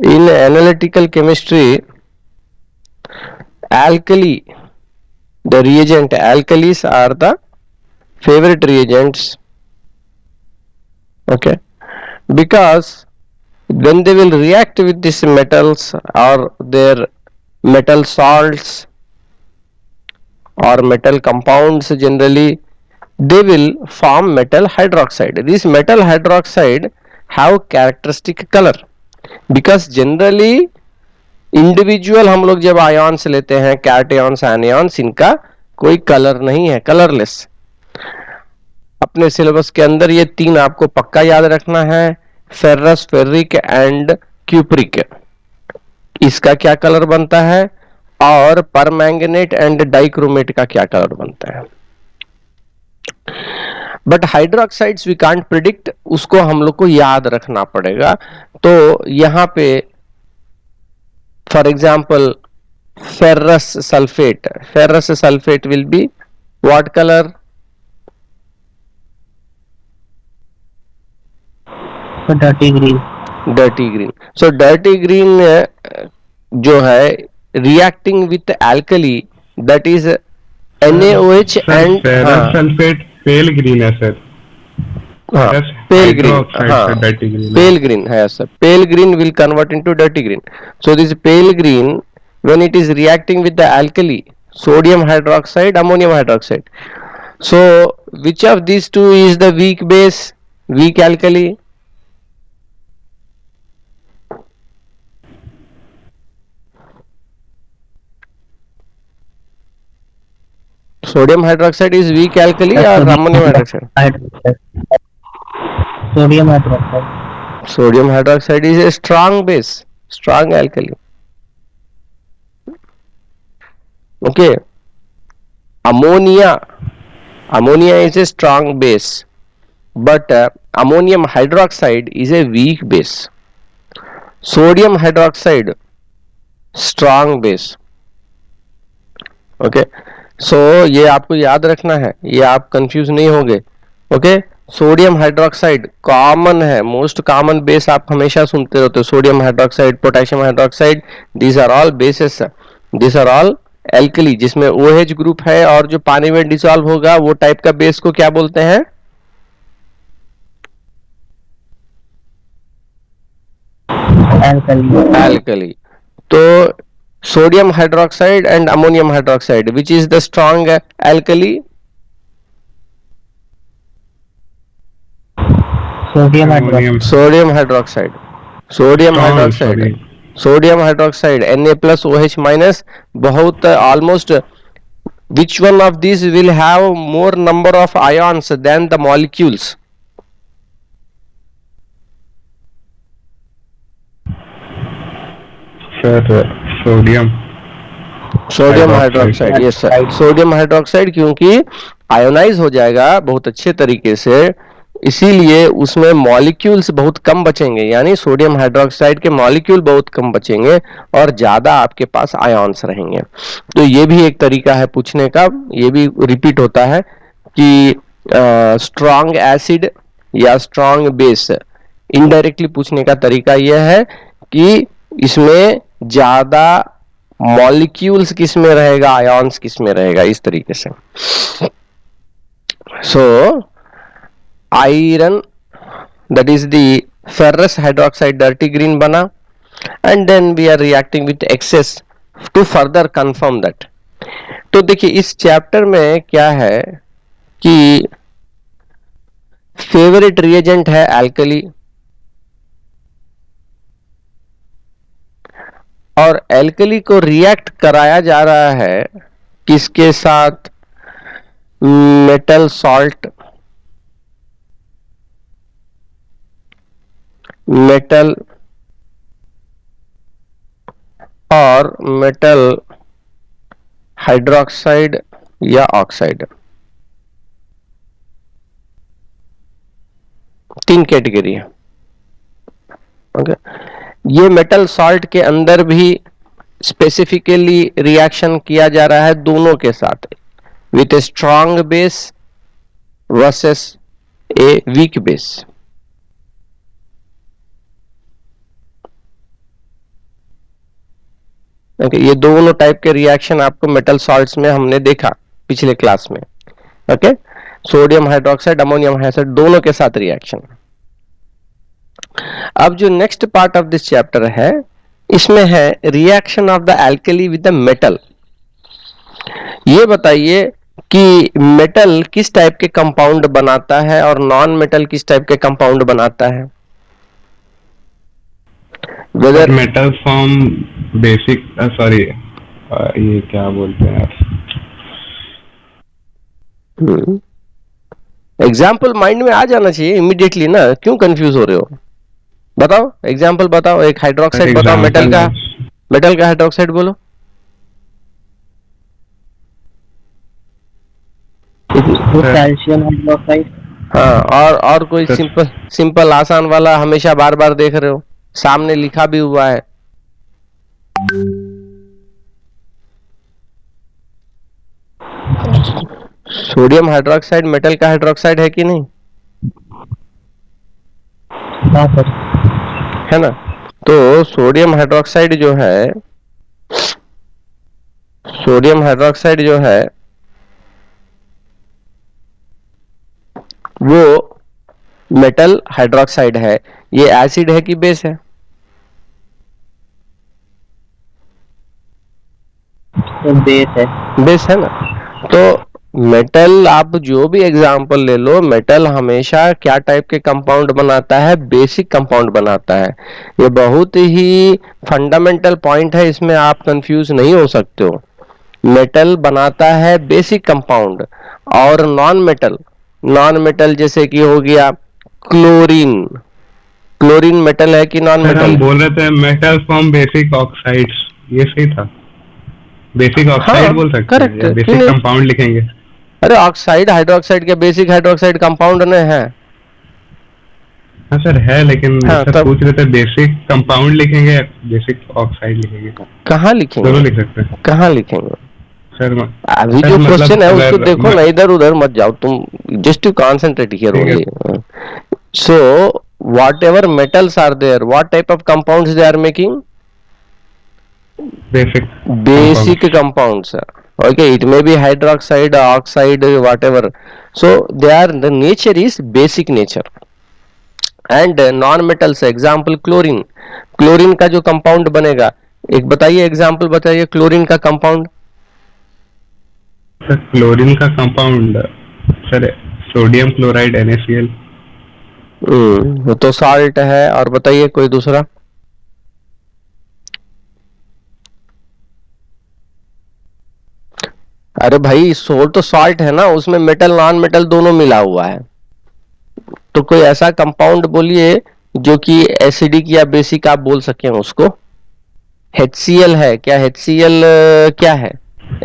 In analytical chemistry, alkali, the reagent alkalis are the favorite reagents. Okay, because when they will react with these metals or their metal salts or metal compounds, generally they will form metal hydroxide. This metal hydroxide have characteristic color, because generally individual हम लोग जब ions लेते हैं, कैटआयंस anions, इनका कोई colour नहीं है, colourless. अपने सिलेबस के अंदर ये तीन आपको पक्का याद रखना है, फेरस, फेरिक एंड क्यूप्रिक। इसका क्या कलर बनता है, और परमैंगनेट एंड डाइक्रोमेट का क्या कलर बनता है। But hydroxides we can't predict, उसको हम लोग को याद रखना पड़ेगा। तो यहां पे for example ferrous sulfate will be what color? dirty green. Dirty green. So dirty green जो है reacting with alkali, that is NaOH sir and ferrous sulphate pale green है सर। हाँ फेरस pale green, हाइड्रोक्साइड हाँ sir dirty green है। pale green है sir, pale green will convert into dirty green. So this pale green, when it is reacting with the alkali, sodium hydroxide, ammonium hydroxide, so which of these two is the weak base, weak alkali? Sodium hydroxide is weak alkali or ammonium hydroxide? Sodium hydroxide. Sodium hydroxide is a strong base, strong alkali. Okay. Ammonia is a strong base, but ammonium hydroxide is a weak base. Sodium hydroxide, strong base. Okay, so ये आपको याद रखना है, ये आप confuse नहीं होंगे। Okay, sodium hydroxide common है, मोस्ट कॉमन बेस आप हमेशा सुनते रहते हो, sodium hydroxide, potassium hydroxide, these are all bases, these are all alkali, जिसमें OH ग्रुप है और जो पानी में डिसॉल्व होगा वो टाइप का बेस को क्या बोलते हैं? एल्कली। तो sodium hydroxide and ammonium hydroxide, which is the strong alkali? Sodium hydroxide. Sodium hydroxide. Sodium hydroxide. Sodium hydroxide Na plus OH minus, बहुत almost, which one of these will have more number of ions than the molecules? Sir sodium hydroxide, yes sir, sodium hydroxide, क्योंकि ionise हो जाएगा बहुत अच्छे तरीके से, इसीलिए उसमें मॉलिक्यूल्स बहुत कम बचेंगे, यानी सोडियम हाइड्रोक्साइड के मॉलिक्यूल बहुत कम बचेंगे और ज्यादा आपके पास आयॉन्स रहेंगे। तो ये भी एक तरीका है पूछने का, ये भी रिपीट होता है कि स्ट्रॉन्ग एसिड या स्ट्रॉन्ग बेस, इनडायरेक्टली पूछने का तरीका यह है कि इसमें ज्यादा मॉलिक्यूल्स किस में रहेगा, आयॉन्स किस में रहेगा, इस तरीके से। So iron, that is the ferrous hydroxide, dirty green बना, and then we are reacting with excess to further confirm that. तो देखिए इस चैप्टर में क्या है कि फेवरेट रिएजेंट है एल्कली, और एल्कली को रिएक्ट कराया जा रहा है किसके साथ? मेटल सॉल्ट, मेटल और मेटल हाइड्रोक्साइड या ऑक्साइड, तीन कैटेगरी है। ओके, ये मेटल सॉल्ट के अंदर भी स्पेसिफिकली रिएक्शन किया जा रहा है दोनों के साथ, with a strong base versus a weak base. Okay, ये दोनों टाइप के रिएक्शन आपको मेटल सॉल्ट्स में हमने देखा पिछले क्लास में। Okay, sodium hydroxide, ammonium hydroxide दोनों के साथ रिएक्शन। अब जो next part of this chapter है, इसमें है reaction of the alkali with the metal. ये बताइए कि मेटल किस टाइप के कंपाउंड बनाता है और नॉन मेटल किस टाइप के कंपाउंड बनाता है। Whether metal form basic, sorry ये क्या बोलते हैं यार, एग्जाम्पल माइंड में आ जाना चाहिए इमीडिएटली ना, क्यों कंफ्यूज हो रहे हो? बताओ एग्जाम्पल बताओ, एक हाइड्रोक्साइड बताओ, मेटल का हाइड्रोक्साइड बोलो। वो कैल्शियम हाइड्रोक्साइड। हाँ, और कोई सिंपल आसान वाला हमेशा बार बार देख रहे हो, सामने लिखा भी हुआ है। सोडियम हाइड्रोक्साइड मेटल का हाइड्रोक्साइड है कि नहीं? हाँ सर। है ना? तो सोडियम हाइड्रोक्साइड जो है वो मेटल हाइड्रोक्साइड है। ये एसिड है कि बेस है? बेस है। बेस है ना? तो मेटल, आप जो भी एग्जाम्पल ले लो, मेटल हमेशा क्या टाइप के कंपाउंड बनाता है? बेसिक कंपाउंड बनाता है। ये बहुत ही फंडामेंटल पॉइंट है, इसमें आप कंफ्यूज नहीं हो सकते हो। मेटल बनाता है बेसिक कंपाउंड, और नॉन मेटल जैसे कि हो गया क्लोरीन मेटल है कि नॉन सर मेटल? हम बोल रहे थे मेटल फॉर्म बेसिक ऑक्साइड्स, ये सही था। बेसिक ऑक्साइड हाँ, बोल सकते करेक्ट, हैं या बेसिक कंपाउंड लिखेंगे? अरे ऑक्साइड हाइड्रोक्साइड के बेसिक हाइड्रोक्साइड कंपाउंड में है। हाँ सर है, लेकिन हाँ, सर तब पूछ रहे थे बेसिक कंपाउंड लिखेंगे या बेसिक ऑक्साइड लिखेंगे? कहाँ लिखेंगे? दोनों लिख सकते हैं कहाँ लिखेंगे? सर। अभी सर जो मतलब क्वेश्चन है उसको अगर देखो ना, इधर उधर मत जाओ तुम, जस्ट टू कॉन्सेंट्रेट हियर ठीक है। Only. So whatever metals are there, what type of compounds they are making? Basic compounds. Okay, it may be hydroxide, oxide, whatever. So the nature is basic nature. And non-metals, example chlorine का जो compound बनेगा, एक बताइए example बताइए chlorine का compound. Sir chlorine का compound sir sodium chloride NaCl। वो तो साल्ट है, और बताइए कोई दूसरा। अरे भाई सोल तो सॉल्ट है ना, उसमें मेटल नॉन मेटल दोनों मिला हुआ है। तो कोई ऐसा कंपाउंड बोलिए जो कि एसिडिक या बेसिक आप बोल सकें उसको। HCl है क्या? HCl क्या है?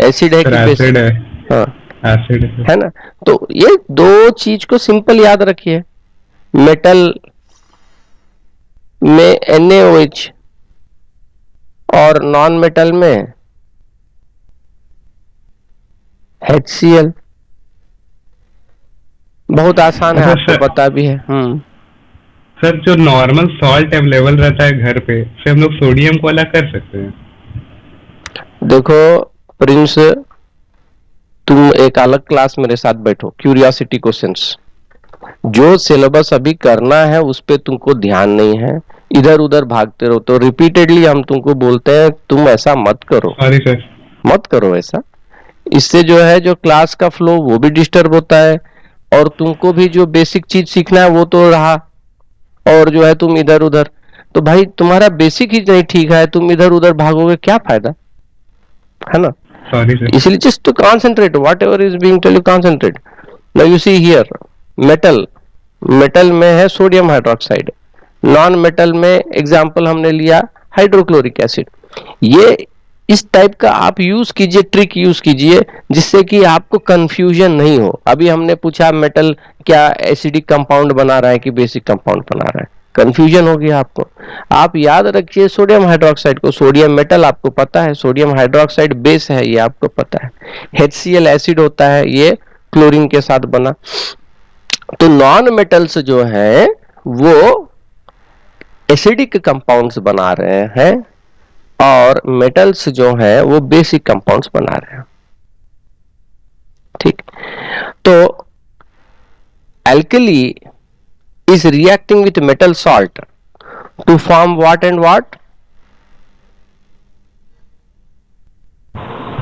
एसिड है कि बेसिक? है। हाँ, एसिड है ना? तो ये दो चीज को सिंपल याद रखिए। मेटल में NaOH और नॉन मेटल में HCl। बहुत आसान है, आपको पता भी है। सर जो नॉर्मल सॉल्ट अवेलेबल रहता है घर पे, से हम लोग सोडियम को अलग कर सकते हैं? देखो प्रिंस, तुम एक अलग क्लास मेरे साथ बैठो, क्यूरियोसिटी क्वेश्चंस। जो सिलेबस अभी करना है उस पे तुमको ध्यान नहीं है, इधर उधर भागते रहो। तो रिपीटेडली हम तुमको बोलते हैं तुम ऐसा मत करो। Sorry sir. मत करो ऐसा। इससे जो है जो क्लास का फ्लो वो भी डिस्टर्ब होता है, और तुमको भी जो बेसिक चीज सीखना है वो तो रहा, और जो है तुम इधर उधर। तो भाई तुम्हारा बेसिक ही नहीं ठीक है, तुम इधर उधर भागोगे, क्या फायदा, है ना? Sorry sir. इसलिए just to concentrate, whatever is being tell you concentrate. Now you see here, metal में है सोडियम हाइड्रोक्साइड, नॉन मेटल में एग्जांपल हमने लिया हाइड्रोक्लोरिक एसिड। ये इस टाइप का आप यूज कीजिए, ट्रिक यूज कीजिए, जिससे कि आपको कंफ्यूजन नहीं हो। अभी हमने पूछा मेटल क्या एसिडिक कंपाउंड बना रहा है कि बेसिक कंपाउंड बना रहा है, कंफ्यूजन हो गया आपको। आप याद रखिए सोडियम हाइड्रोक्साइड को, सोडियम मेटल आपको पता है, सोडियम हाइड्रोक्साइड बेस है ये आपको पता है, HCl एसिड होता है, ये क्लोरीन के साथ बना। तो नॉन मेटल्स जो है वो एसिडिक कंपाउंड्स बना रहे हैं, और मेटल्स जो है वो बेसिक कंपाउंड्स बना रहे हैं। ठीक, तो alkali is reacting with metal salt to form what and what?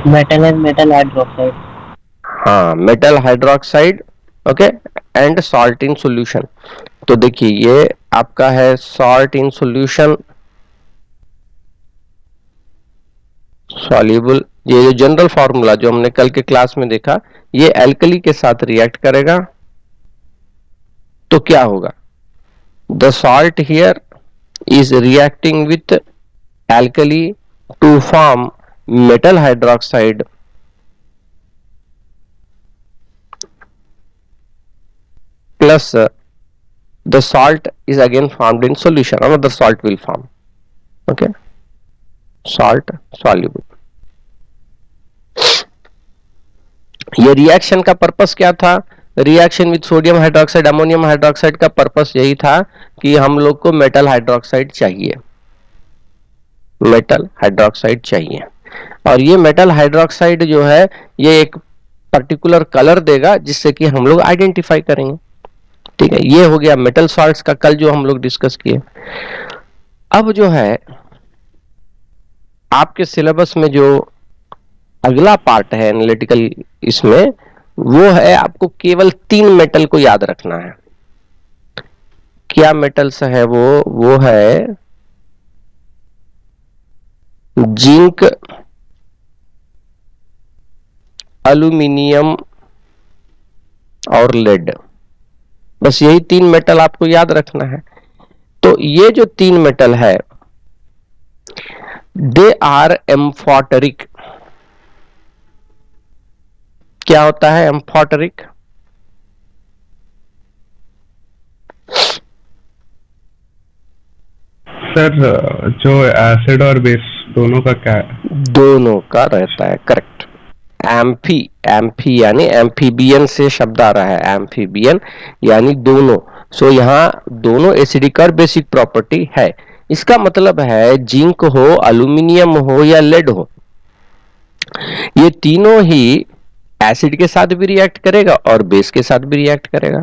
Metal and metal hydroxide. हाँ, metal hydroxide, okay, and salt in solution. तो देखिए ये आपका है सॉल्ट इन सॉल्यूशन, सॉल्युबल। ये जो जनरल फार्मूला जो हमने कल के क्लास में देखा, ये एल्कली के साथ रिएक्ट करेगा तो क्या होगा? The salt here is reacting with alkali to form metal hydroxide plus the salt is again formed in solution, another salt will form, okay, salt soluble। ये रिएक्शन का पर्पस क्या था? Reaction with sodium hydroxide ammonium hydroxide का purpose यही था कि हम लोग को मेटल हाइड्रोक्साइड चाहिए, मेटल हाइड्रोक्साइड चाहिए। और ये मेटल हाइड्रोक्साइड जो है ये एक पर्टिकुलर कलर देगा जिससे कि हम लोग आइडेंटिफाई करेंगे। ठीक है, ये हो गया मेटल सॉल्ट्स का, कल जो हम लोग डिस्कस किए। अब जो है आपके सिलेबस में जो अगला पार्ट है एनालिटिकल, इसमें वो है आपको केवल 3 मेटल को याद रखना है। क्या मेटल्स है वो है जिंक, एल्यूमिनियम और लेड। बस यही 3 मेटल आपको याद रखना है। तो ये जो 3 मेटल है दे आर एम्फोटेरिक। क्या होता है एम्फोटेरिक? सर जो एसिड और बेस दोनों का क्या है? दोनों का रहता है, करेक्ट। एम्फी, एम्फी यानी एम्फीबियन से शब्द आ रहा है, एम्फीबियन यानी दोनों। सो यहाँ दोनों एसिडिक और बेसिक प्रॉपर्टी है। इसका मतलब है जिंक हो, एल्यूमिनियम हो या लेड हो, ये तीनों ही एसिड के साथ भी रिएक्ट करेगा और बेस के साथ भी रिएक्ट करेगा।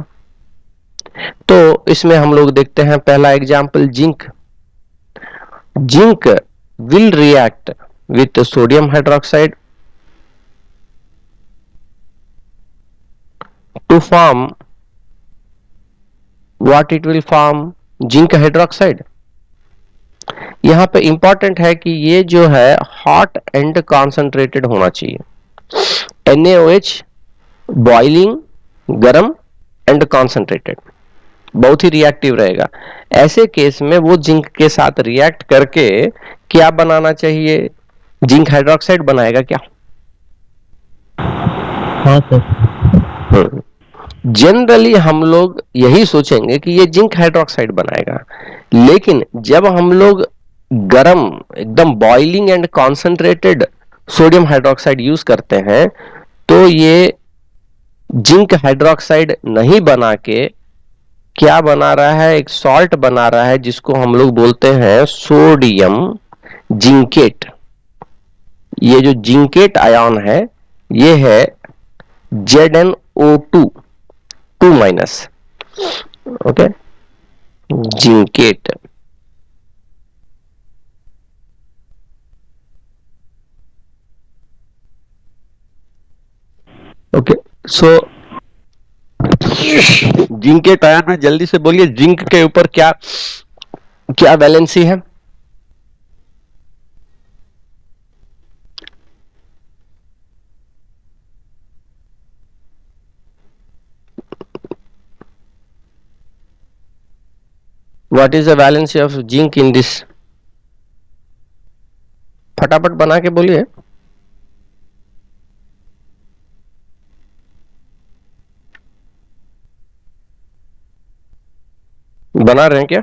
तो इसमें हम लोग देखते हैं पहला example zinc. Zinc will react with sodium hydroxide to form what it will form? Zinc hydroxide. यहां पे इंपॉर्टेंट है कि ये जो है हॉट एंड कॉन्सेंट्रेटेड होना चाहिए। NaOH बॉइलिंग, गरम एंड कॉन्सेंट्रेटेड, बहुत ही रिएक्टिव रहेगा। ऐसे केस में वो जिंक के साथ रिएक्ट करके क्या बनाना चाहिए? जिंक हाइड्रोक्साइड बनाएगा क्या? हाँ सर। जनरली हम लोग यही सोचेंगे कि ये जिंक हाइड्रोक्साइड बनाएगा, लेकिन जब हम लोग गरम एकदम boiling and concentrated sodium hydroxide use करते हैं तो ये जिंक हाइड्रोक्साइड नहीं बना के क्या बना रहा है? एक सॉल्ट बना रहा है जिसको हम लोग बोलते हैं सोडियम जिंकेट। ये जो जिंकेट आयन है ये है ZnO2 2 minus, okay, zincate. Okay, so zincate ion में जल्दी से बोलिए जिंक के ऊपर क्या क्या वैलेंसी है? What is the valency of zinc in this? फटाफट बना के बोलिए। बना रहे हैं क्या?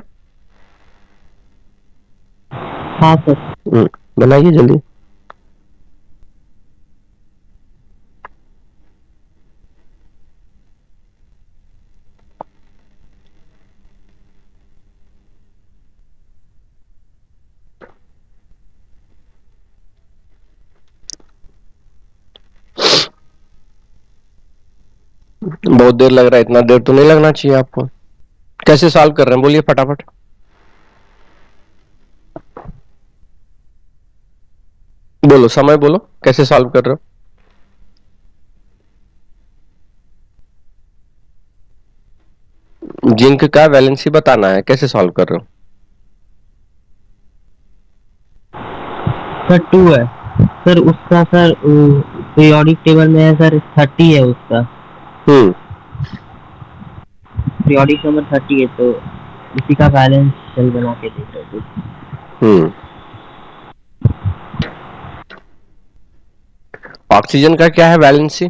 हाँ सर। बनाइए जल्दी। बहुत देर लग रहा है, इतना देर तो नहीं लगना चाहिए आपको। कैसे सॉल्व कर रहे हैं बोलिए फटाफट। बोलो, समय बोलो, कैसे सॉल्व कर रहे हो। जिंक का वैलेंसी बताना है, कैसे सॉल्व कर रहे हो। सर 2 है सर, उसका सर पीरियोडिक टेबल में है सर 30 है उसका, हम्म पीरियोडिक नंबर 30 है, तो उसी का बैलेंस सेल बना के देख रहे थे। हम्म ऑक्सीजन का क्या है वैलेंसी।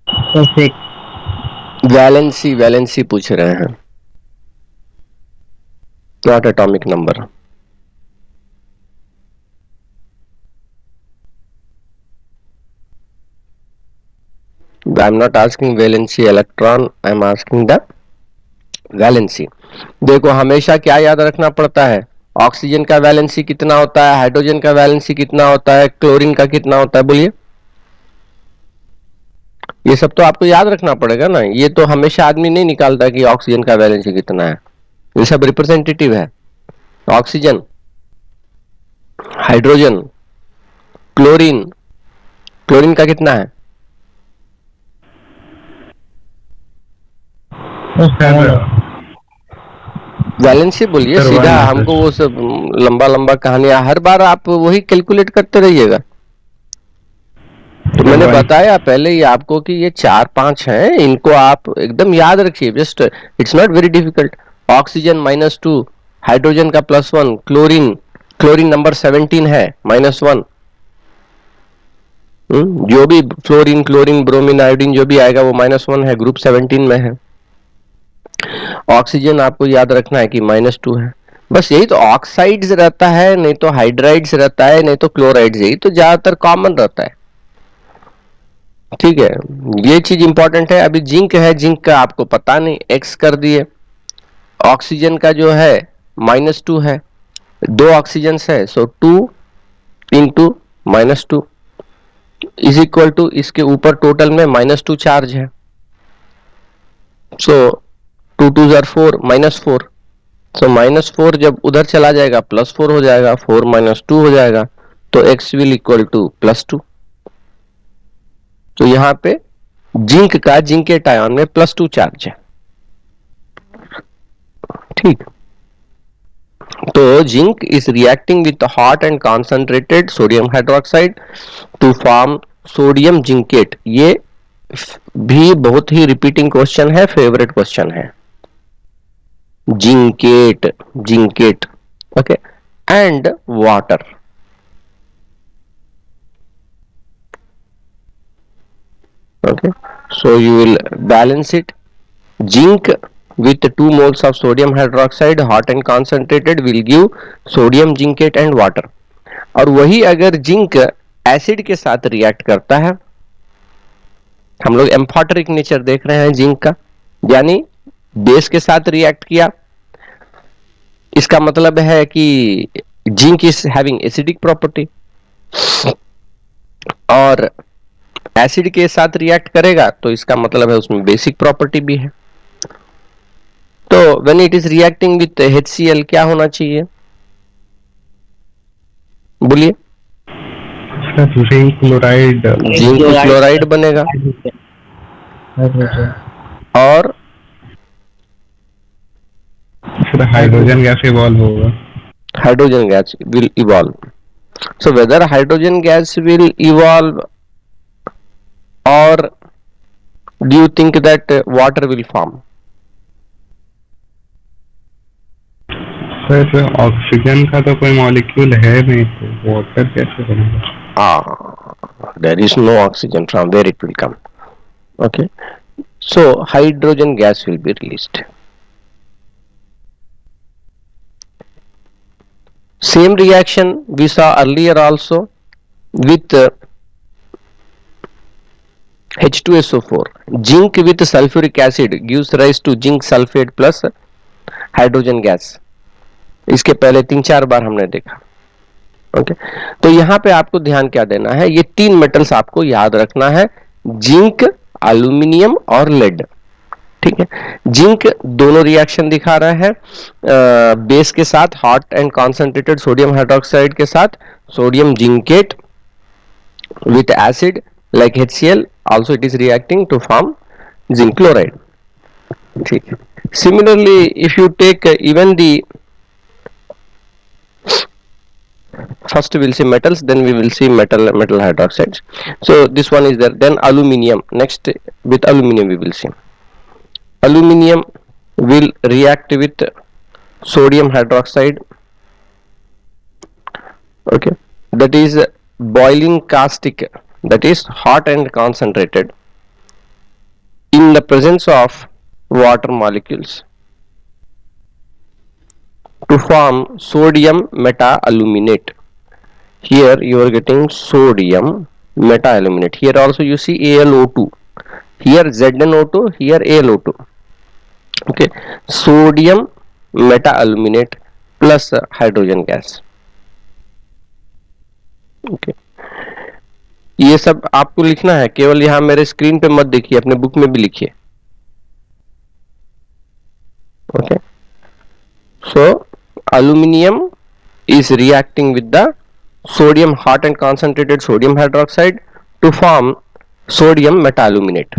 सर 6। वैलेंसी, वैलेंसी पूछ रहे हैं, not atomic number. I am not asking valency electron, I am asking the valency. देखो हमेशा क्या याद रखना पड़ता है, ऑक्सीजन का वैलेंसी कितना होता है, हाइड्रोजन का वैलेंसी कितना होता है, क्लोरीन का कितना होता है, बोलिए। ये सब तो आपको याद रखना पड़ेगा ना, ये तो हमेशा आदमी नहीं निकालता कि ऑक्सीजन का वैलेंसी कितना है। ये सब रिप्रेजेंटेटिव है। ऑक्सीजन, हाइड्रोजन, क्लोरीन, क्लोरीन का कितना है। सर वैलेंसी बोलिए सर सीधा, 1 है हमको सर। वो सब लंबा लंबा कहानियां हर बार आप वही कैलकुलेट करते रहिएगा। तो मैंने 1 बताया पहले ही आपको कि ये 4-5 हैं, इनको आप एकदम याद रखिए, just it's not very difficult. Oxygen -2, hydrogen का +1, क्लोरीन, क्लोरीन नंबर 17 है -1। जो भी फ्लोरीन, क्लोरीन, ब्रोमीन, आयोडीन जो भी आएगा वो -1 है, ग्रुप 17 में है। ऑक्सीजन आपको याद रखना है कि -2 है। बस यही तो ऑक्साइड्स रहता है, नहीं तो हाइड्राइड्स रहता है, नहीं तो क्लोराइड्स, यही तो ज्यादातर कॉमन रहता है। ठीक है, ये चीज इंपॉर्टेंट है। अभी जिंक है, जिंक का आपको पता नहीं, एक्स कर दिए। ऑक्सीजन का जो है -2 है, 2 ऑक्सीजन है, सो 2 इंटू -2 इज इक्वल टू, इसके ऊपर टोटल में -2 चार्ज है, सो 2 2 जार 4, -4। सो -4 जब उधर चला जाएगा +4 हो जाएगा, 4 -2 हो जाएगा, तो x विल इक्वल टू +2। तो यहां पे जिंक का, जिंक के आयन में +2 चार्ज है। ठीक, तो zinc is reacting with hot and concentrated sodium hydroxide to form sodium zincate. ये भी बहुत ही रिपीटिंग क्वेश्चन है, फेवरेट क्वेश्चन है। Zincate, zincate, okay, and water. Okay, so you will balance it. Zinc with 2 moles of sodium hydroxide hot and concentrated will give sodium zincate and water. और वही अगर zinc acid के साथ react करता है, हम लोग एम्फोटेरिक नेचर देख रहे हैं जिंक का, यानी बेस के साथ रिएक्ट किया, इसका मतलब है कि zinc is having acidic property, और एसिड के साथ रिएक्ट करेगा तो इसका मतलब है उसमें बेसिक प्रॉपर्टी भी है। तो when it is reacting with HCl क्या होना चाहिए, बोलिए। Sir zinc chloride, zinc chloride बनेगा, और सर हाइड्रोजन गैस इवॉल्व होगा। Hydrogen gas will evolve. So whether hydrogen gas will evolve, और do you think that water will form? Sir oxygen का तो कोई मॉलिक्यूल है नहीं, तो वाटर कैसे बनेगा। There is no oxygen, from where it will come? Okay, so hydrogen gas will be released. Same reaction we saw earlier also with H2SO4. Zinc with sulfuric acid gives rise to zinc sulfate plus hydrogen gas. इसके पहले 3-4 बार हमने देखा। Okay, तो यहाँ पे आपको ध्यान क्या देना है, ये तीन मेटल्स आपको याद रखना है, जिंक, एल्यूमिनियम और लेड। ठीक है, जिंक दोनों रिएक्शन दिखा रहा है, बेस के साथ, hot and concentrated sodium hydroxide के साथ, sodium zincate with acid like HCl, also it is reacting to form zinc chloride. ठीक है, similarly if you take even the first we will see metals, then we will see metal hydroxides. So this one is there. Then aluminium, next with aluminium we will see aluminium will react with sodium hydroxide. Okay, that is boiling caustic, that is hot and concentrated in the presence of water molecules to form sodium meta-aluminate. Here you are getting sodium meta-aluminate. Here also you see AlO2. Here ZnO2, here AlO2. Okay, sodium meta-aluminate plus hydrogen gas. Okay, ये सब आपको लिखना है, केवल यहाँ मेरे screen पे मत देखिए, अपने बुक में भी लिखिए। Okay, so aluminium is reacting with the sodium, hot and concentrated sodium hydroxide to form sodium meta-aluminate.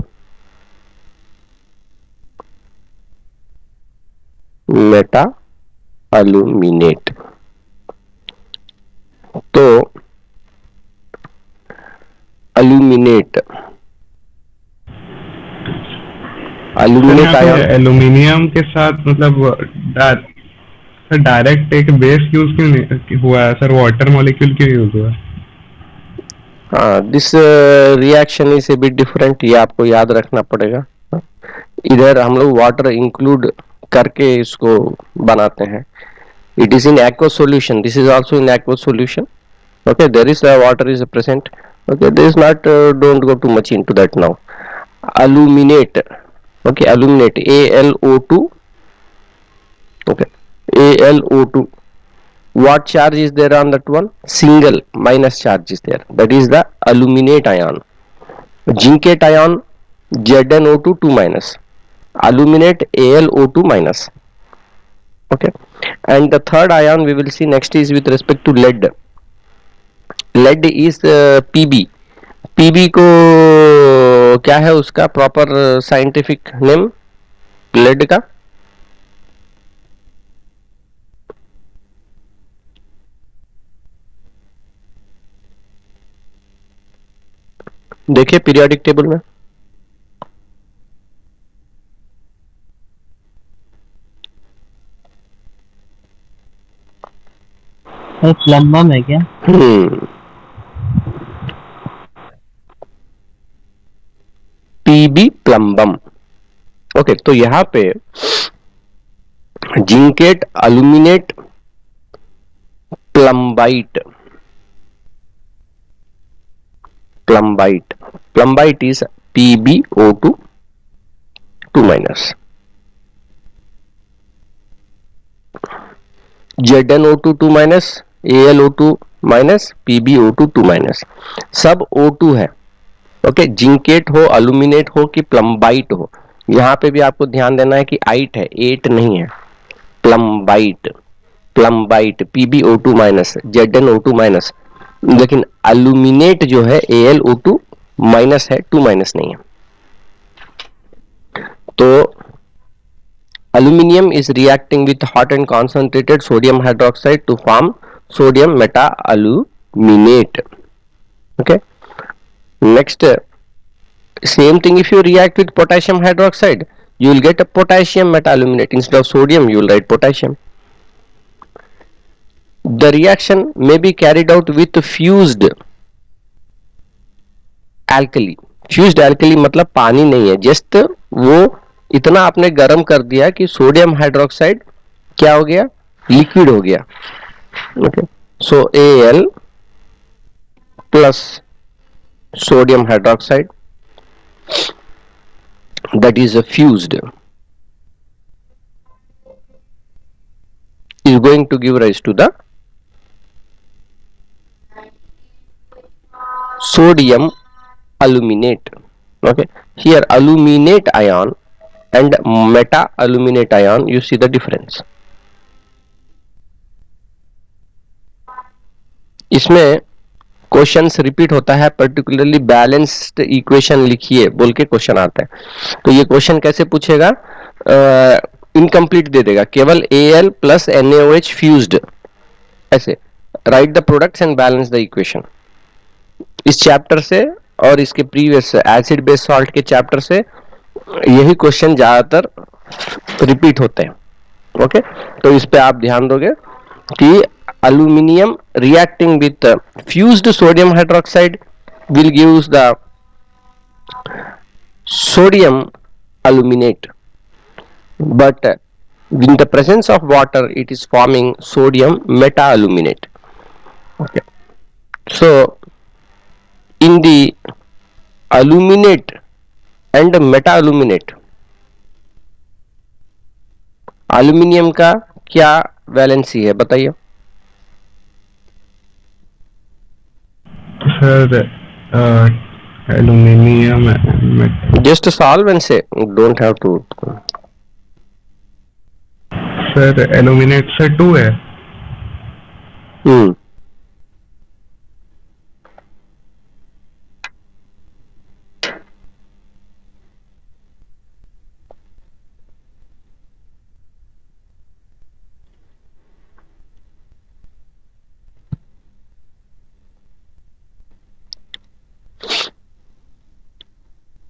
Meta-aluminate. तो aluminate आयन एल्यूमिनियम के साथ मतलब डायरेक्ट एक बेस यूज क्यों नहीं हुआ है सर, वाटर मॉलिक्यूल क्यों यूज हुआ है? हाँ, this reaction is a bit different, ये आपको याद रखना पड़ेगा। इधर हम लोग वाटर इंक्लूड करके इसको बनाते हैं। It is in aqueous solution, this is also in aqueous solution. Okay, there is water is present. Okay, this is not, don't go too much into that now. aluminate, okay, aluminate, AlO2. Okay, AlO2, what charge is there on that one? Single minus charge is there, that is the aluminate ion. Zincate ion, ZnO2 2 minus, aluminate AlO2 minus. Okay, and the third ion we will see next is with respect to lead. Lead is Pb. Pb को क्या है उसका proper scientific name lead का? देखिए periodic table में plumbum है क्या? PB plumbum. Okay, तो यहां पे zincate, अल्यूमिनेट, प्लम्बाइट, प्लम्बाइट is PbO2 2 minus, ZnO2 2 minus, AlO2 minus, PbO2 2 minus, सब O2 है। ओके, जिंकेट हो, अल्यूमिनेट हो कि प्लम्बाइट हो, यहाँ पे भी आपको ध्यान देना है कि आइट है, एट नहीं है। प्लम्बाइट, PbO2 माइनस, ZnO2 माइनस, लेकिन अल्यूमिनेट जो है AlO2 माइनस है, 2 माइनस नहीं है। तो aluminium is reacting with hot and concentrated sodium hydroxide to form sodium meta-aluminate. Okay, next, same thing if you react with potassium hydroxide, you will get a potassium meta-aluminate. Instead of sodium you will write potassium. The reaction may be carried out with fused alkali. Fused alkali मतलब पानी नहीं है, just वो इतना आपने गर्म कर दिया कि सोडियम हाइड्रोक्साइड क्या हो गया, लिक्विड हो गया। Okay, so Al plus sodium hydroxide, that is fused, is going to give rise to the sodium aluminate. Okay, here aluminate ion and meta aluminate ion, you see the difference. इसमें questions repeat होता है, particularly balanced equation लिखिए बोल के question आता है। तो ये क्वेश्चन कैसे पूछेगा, इनकम्प्लीट दे देगा, केवल Al प्लस NaOH फ्यूज्ड, ऐसे right the products and balance the equation. इस चैप्टर से और इसके प्रीवियस एसिड बेस सॉल्ट के चैप्टर से यही क्वेश्चन ज्यादातर रिपीट होते हैं। ओके, तो इस पे आप ध्यान दोगे कि aluminium reacting with fused sodium hydroxide will give the sodium aluminate, but in the presence of water it is forming sodium meta aluminate. Okay, so in the aluminate and meta aluminate, aluminium का क्या valency है बताइए sir aluminium, just solve and say, don't have to. Sir aluminate से 2 है।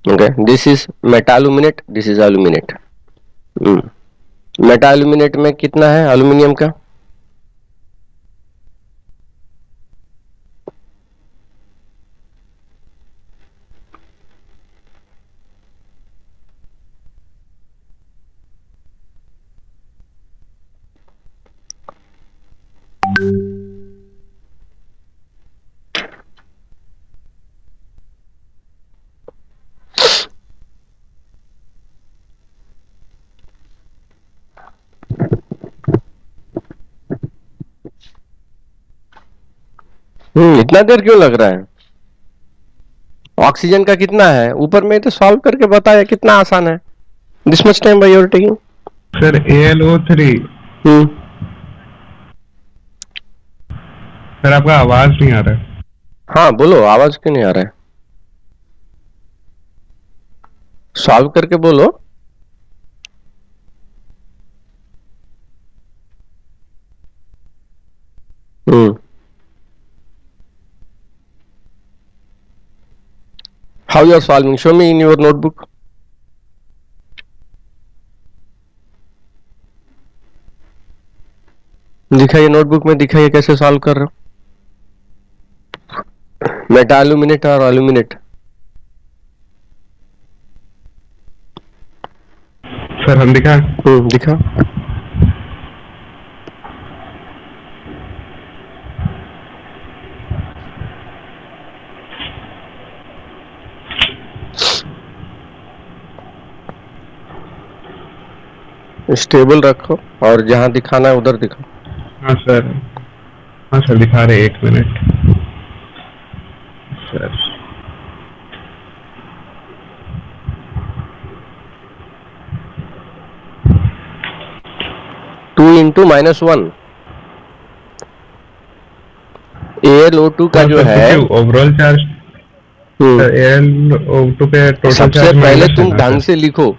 Okay, this is meta-aluminate, this is aluminate. मेटा-aluminate में कितना है aluminium का? इतना देर क्यों लग रहा है? ऑक्सीजन का कितना है ऊपर में तो सॉल्व करके बताया, कितना आसान है। This much time by your taking sir AlO3। Sir आपका आवाज नहीं आ रहा है। हाँ बोलो, आवाज क्यों नहीं आ रहा है? सॉल्व करके बोलो। How you are solving? Show me in your notebook. दिखाइए नोटबुक में, दिखाइए कैसे सॉल्व कर रहे हो। मेटा एल्यूमिनेट और एल्यूमिनेट। सर हम दिखा। दिखा। स्टेबल रखो और जहां दिखाना है उधर दिखाओ। हाँ सर, हाँ सर दिखा रहे, 1 minute sir. Two into -1 AlO2 का जो है ओवरऑल चार्ज, AlO2 पे टोटल चार्ज सबसे पहले तुम ढंग से लिखो।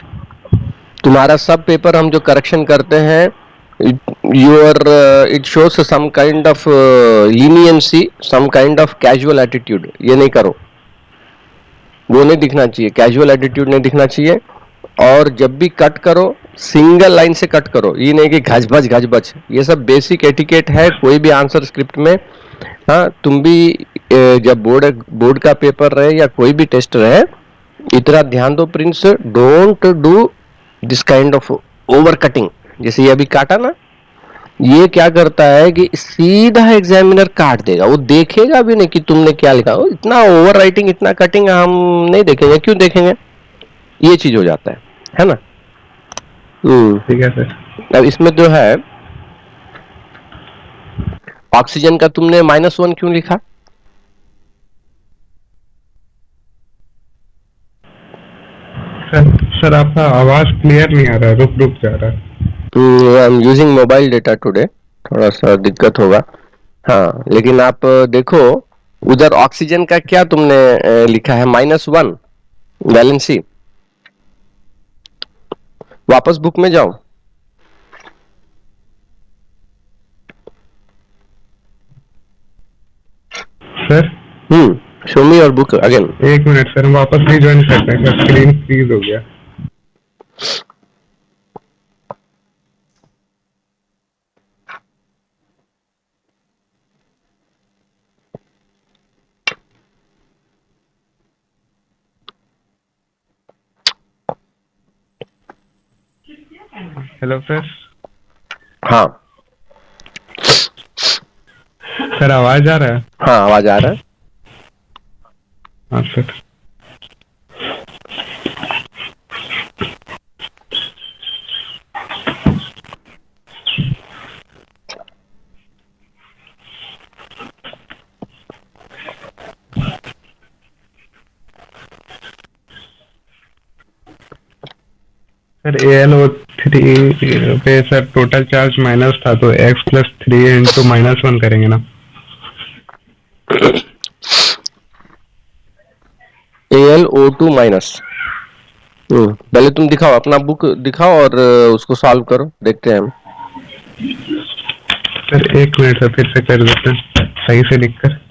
तुम्हारा सब पेपर हम जो करेक्शन करते हैं, your it shows some kind of leniency, some kind of casual attitude. ये नहीं करो, वो नहीं दिखना चाहिए, कैजुअल एटीट्यूड नहीं दिखना चाहिए। और जब भी कट करो सिंगल लाइन से कट करो, ये नहीं कि घजबच। ये सब बेसिक एटिकेट है कोई भी आंसर स्क्रिप्ट में। हाँ, तुम भी जब बोर्ड का पेपर रहे या कोई भी टेस्ट रहे, इतना ध्यान दो Prince, don't do this kind of over cutting. जैसे ये अभी काटा ना, ये क्या करता है कि सीधा एग्जामिनर काट देगा, वो देखेगा भी नहीं कि तुमने क्या लिखा। इतना ओवर राइटिंग, इतना कटिंग हम नहीं देखेंगे। क्यों देखेंगे? ये चीज हो जाता है ना। ठीक है सर। अब इसमें जो है ऑक्सीजन का तुमने -1 क्यों लिखा? सर आपका आवाज क्लियर नहीं आ रहा, रुक रुक जा रहा है। I am using mobile data today, थोड़ा सा दिक्कत होगा। हाँ, लेकिन आप देखो उधर ऑक्सीजन का क्या तुमने लिखा है, -1 वैलेंसी। वापस बुक में जाओ। Sir show me your book again. एक मिनट सर, हम वापस रिज्वाइन करते हैं सर, स्क्रीन फ्रीज हो गया। Hello sir. हाँ सर आवाज आ रहा है? हाँ, आवाज आ रहा है। हाँ सर। सर AlO3 पे सर टोटल चार्ज माइनस था, तो x+3 इंटू -1 करेंगे ना? AlO2 minus. पहले तुम दिखाओ, अपना बुक दिखाओ और उसको सॉल्व करो, देखते हैं हम। सर एक मिनट सर, फिर से कर देते हैं सही से लिखकर।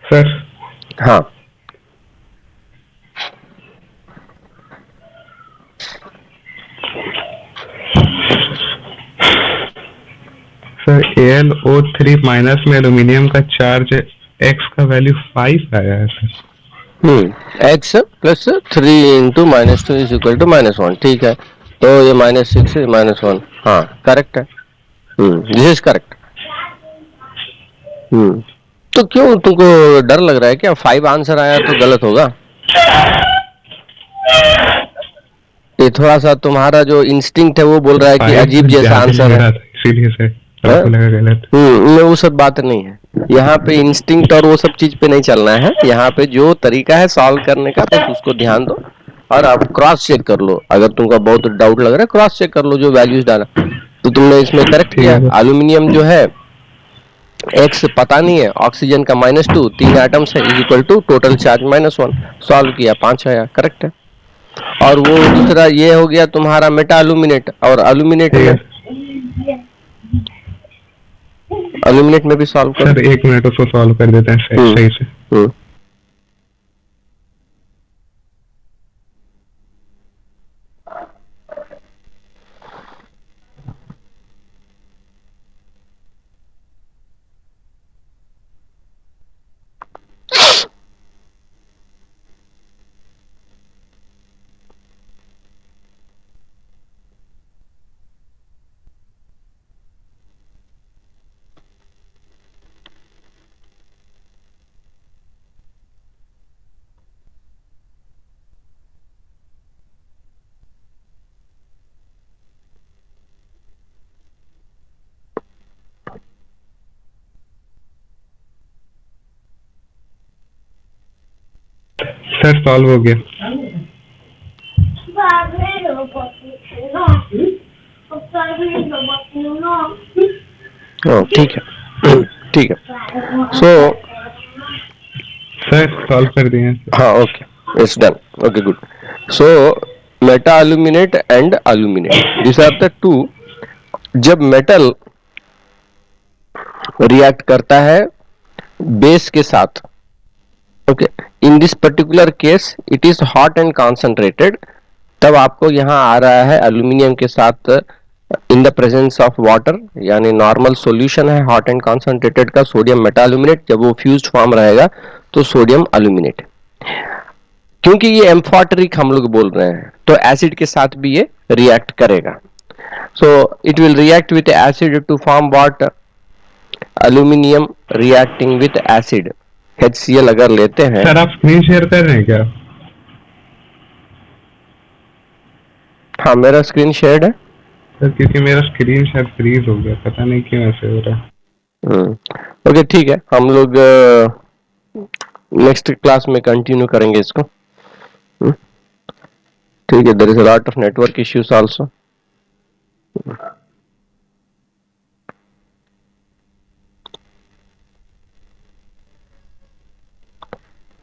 सर हाँ, सर AlO3 माइनस में एल्यूमिनियम का चार्ज x का वैल्यू 5 आया है sir. x plus 3 into -2 is equal to -1, ठीक है। तो ये -6 -1, हाँ करेक्ट है। This is correct. तो क्यों तुमको डर लग रहा है क्या? 5 आंसर आया तो गलत होगा? ये थोड़ा सा तुम्हारा जो इंस्टिंक्ट है वो बोल रहा है कि अजीब जैसा आंसर है, इसीलिए सर आपको लगा गलत। वो सब बात नहीं है। यहाँ पे इंस्टिंक्ट और वो सब चीज पे नहीं चलना है। यहाँ पे जो तरीका है सॉल्व करने का, बस उसको ध्यान दो और आप क्रॉस चेक कर लो। अगर तुमको बहुत डाउट लग रहा है, क्रॉस चेक कर लो जो वैल्यूज डाला। तो तुमने इसमें करेक्ट किया। एल्यूमिनियम जो है x पता नहीं है, ऑक्सीजन का -2, 3 एटम्स है, is equal to total charge -1। Solve किया, 5 आया, करेक्ट है। और वो दूसरा ये हो गया तुम्हारा मेटा एल्यूमिनेट, और एल्यूमिनेट में भी सॉल्व कर। सर एक मिनट, उसको सॉल्व कर देते हैं सही से। सर सॉल्व हो गया। ठीक है, ठीक है। सो सर सॉल्व कर दिए। हाँ, okay, it's done, okay, good. So meta aluminate and aluminate, this are the two. जब मेटल रिएक्ट करता है बेस के साथ, okay, in this particular case it is hot and concentrated, तब आपको यहाँ आ रहा है एल्यूमिनियम के साथ in the presence of water, यानी नॉर्मल सॉल्यूशन है हॉट एंड कॉन्सेंट्रेटेड का सोडियम मेटाल्यूमिनेट, जब वो फ्यूज्ड फॉर्म रहेगा तो सोडियम अल्यूमिनेट। क्योंकि ये एम्फॉटरिक हम लोग बोल रहे हैं तो एसिड के साथ भी ये रिएक्ट करेगा। So it will react with acid to form what, aluminium reacting with acid. HCl अगर लेते हैं। सर आप स्क्रीन शेयर कर रहे हैं क्या? हाँ मेरा स्क्रीन शेयर्ड है सर क्योंकि मेरा स्क्रीन शायद फ्रीज हो गया, पता नहीं क्यों ऐसे हो रहा है। ओके ठीक है, हम लोग नेक्स्ट क्लास में कंटिन्यू करेंगे इसको। हम्म, ठीक है, there is a lot of network issues also.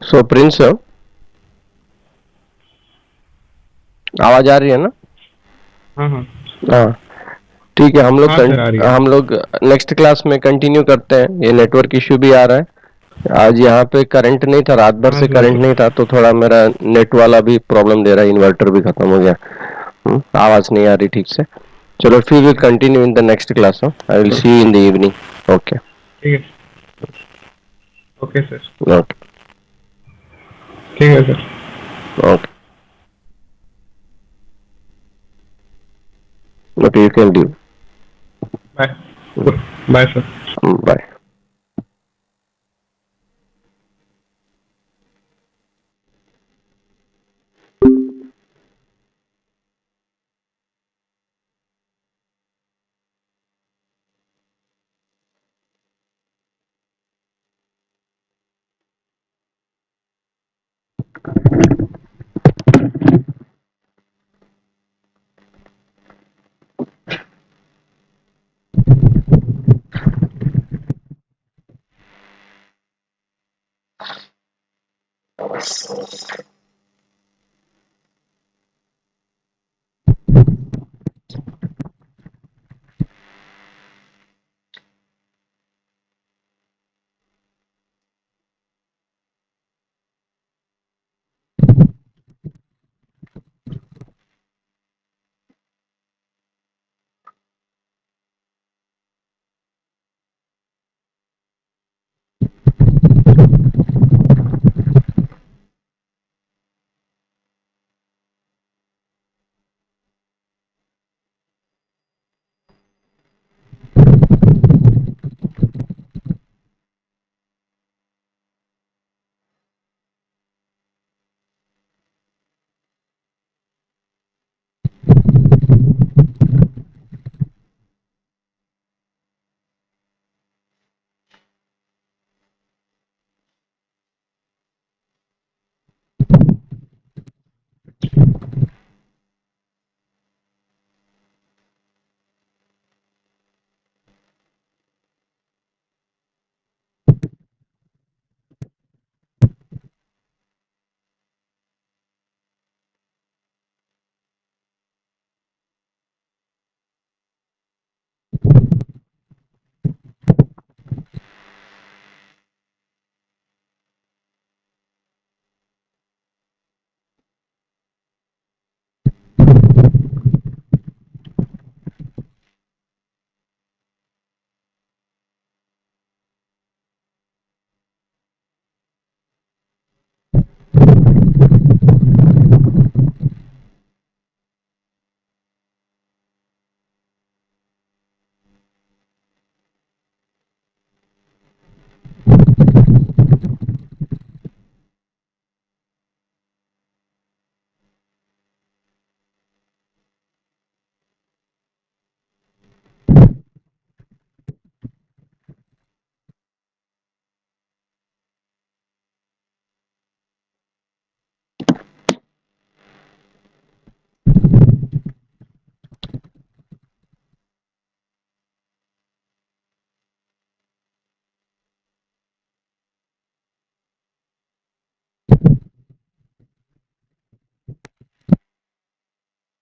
So Prince, आवाज आ रही है ना? हाँ हाँ हाँ ठीक है, हाँ सर आ रही है। हम लोग नेक्स्ट क्लास में कंटिन्यू करते हैं। ये नेटवर्क इश्यू भी आ रहा है, आज यहाँ पे करंट नहीं था, रात भर हाँ से करंट सर। नहीं था, तो थोड़ा मेरा नेट वाला भी प्रॉब्लम दे रहा है, इन्वर्टर भी खत्म हो गया। आवाज नहीं आ रही ठीक से। चलो फिर will continue in the next class. I will see you in the evening. Okay ठीक है। Okay sir. ओके ठीक है sir. Okay okay, you can leave. Bye. Bye sir. Bye.